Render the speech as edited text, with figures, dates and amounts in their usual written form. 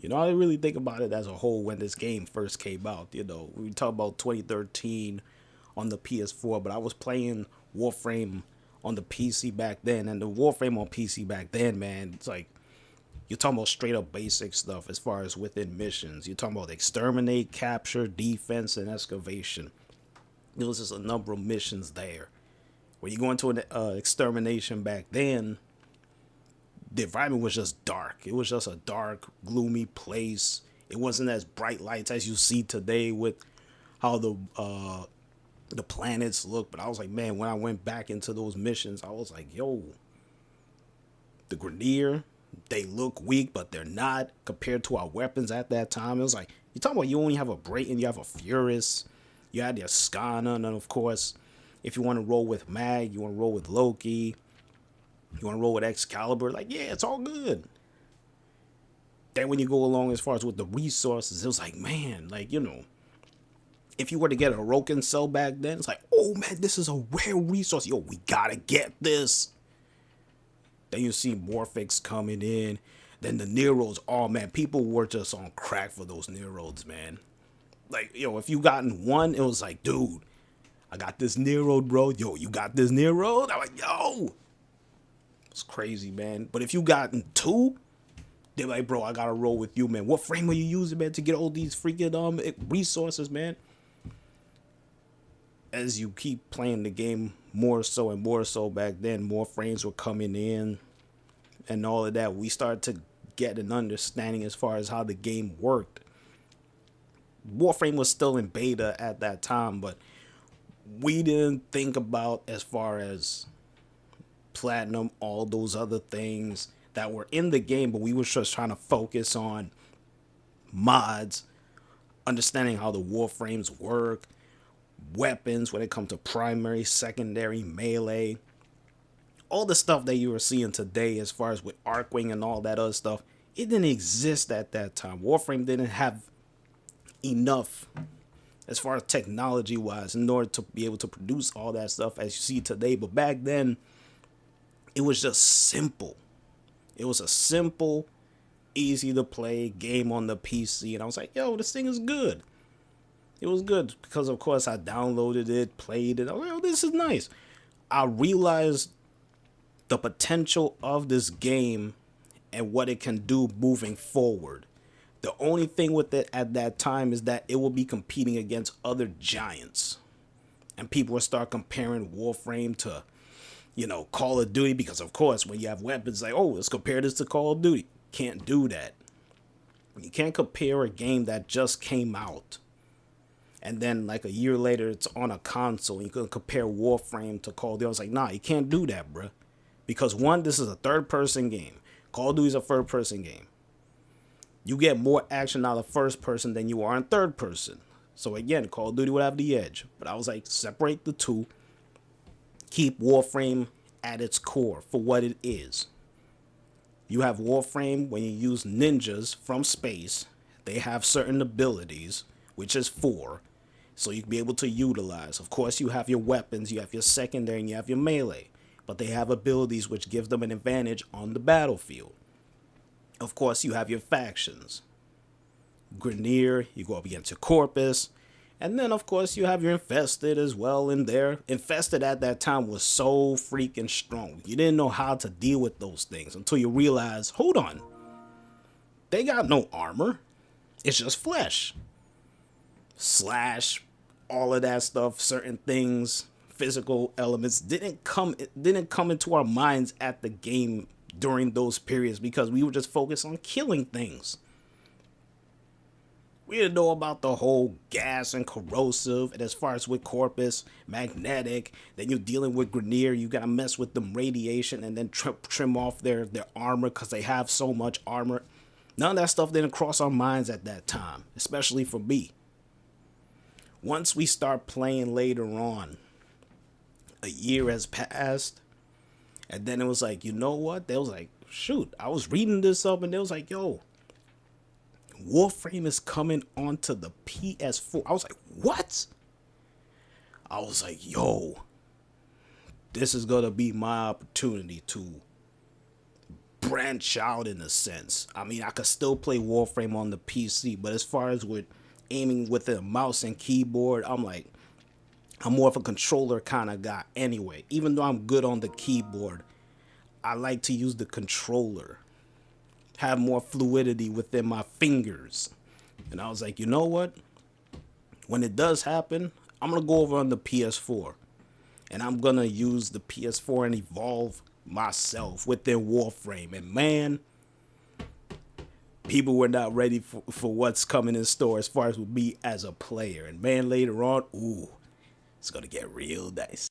You know, I didn't really think about it as a whole when this game first came out. You know, we talk about 2013 on the PS4, but I was playing Warframe on the PC back then, and the Warframe on PC back then, man, it's like you're talking about straight up basic stuff as far as within missions. You're talking about exterminate, capture, defense, and excavation. There was just a number of missions there. When you go into an extermination back then, the environment was just dark. It was just a dark, gloomy place. It wasn't as bright lights as you see today with how the planets look. But I was like, man, when I went back into those missions, I was like, yo, the Grineer, they look weak, but they're not compared to our weapons at that time. It was like, you talking about you only have a Brayton, you have a Furus, you had your Skana, and then of course, if you want to roll with Mag, you want to roll with Loki, you want to roll with Excalibur, like, yeah, it's all good. Then when you go along as far as with the resources, it was like, man, like, you know, if you were to get a Orokin cell back then, it's like, oh man, this is a rare resource. Yo, we gotta get this. Then you see Morphix coming in. Then the Neros, oh man, people were just on crack for those Neros, man. Like, yo, if you gotten one, it was like, dude, I got this Nero, bro. Yo, you got this Nero? I'm like, yo. It's crazy, man. But if you gotten two, they're like, bro, I gotta roll with you, man. What frame are you using, man, to get all these freaking resources, man? As you keep playing the game more so and more so back then, more frames were coming in and all of that. We started to get an understanding as far as how the game worked. Warframe was still in beta at that time, but we didn't think about as far as platinum, all those other things that were in the game, but we were just trying to focus on mods, understanding how the Warframes work, weapons when it comes to primary, secondary, melee, all the stuff that you were seeing today as far as with Arcwing and all that other stuff. It didn't exist at that time. Warframe didn't have enough as far as technology wise in order to be able to produce all that stuff as you see today. But back then, it was just simple. It was a simple, easy to play game on the PC. And I was like, yo, this thing is good. It was good because, of course, I downloaded it, played it. I was like, oh, this is nice. I realized the potential of this game and what it can do moving forward. The only thing with it at that time is that it will be competing against other giants. And people will start comparing Warframe to, you know, Call of Duty. Because, of course, when you have weapons, like, oh, let's compare this to Call of Duty. Can't do that. You can't compare a game that just came out and then like a year later it's on a console. You can compare Warframe to Call of Duty. I was like, nah, you can't do that, bruh. Because one, this is a third person game. Call of Duty is a third person game. You get more action out of first person than you are in third person. So again, Call of Duty would have the edge. But I was like, separate the two. Keep Warframe at its core for what it is. You have Warframe when you use ninjas from space. They have certain abilities, which is 4. So you can be able to utilize. Of course, you have your weapons, you have your secondary, and you have your melee. But they have abilities which give them an advantage on the battlefield. Of course, you have your factions. Grineer, you go up against your Corpus. And then, of course, you have your Infested as well in there. Infested at that time was so freaking strong. You didn't know how to deal with those things until you realize, hold on, they got no armor. It's just flesh. Slash, all of that stuff, certain things, physical elements didn't come into our minds at the game during those periods because we were just focused on killing things. We didn't know about the whole gas and corrosive, and as far as with Corpus, magnetic, then you're dealing with Grineer, you gotta mess with them radiation and then trim off their armor because they have so much armor. None of that stuff didn't cross our minds at that time, especially for me. Once we start playing later on, a year has passed, and then it was like, you know what? They was like, shoot, I was reading this up, and they was like, yo, Warframe is coming onto the PS4. I was like, what? I was like, yo, this is gonna be my opportunity to branch out in a sense. I mean, I could still play Warframe on the PC, but as far as with aiming with a mouse and keyboard, I'm more of a controller kind of guy anyway. Even though I'm good on the keyboard, I like to use the controller, have more fluidity within my fingers. And I was like, you know what? When it does happen, I'm going to go over on the PS4. And I'm going to use the PS4 and evolve myself within Warframe. And man, people were not ready for what's coming in store as far as with me as a player. And man, later on, ooh, it's going to get real nice.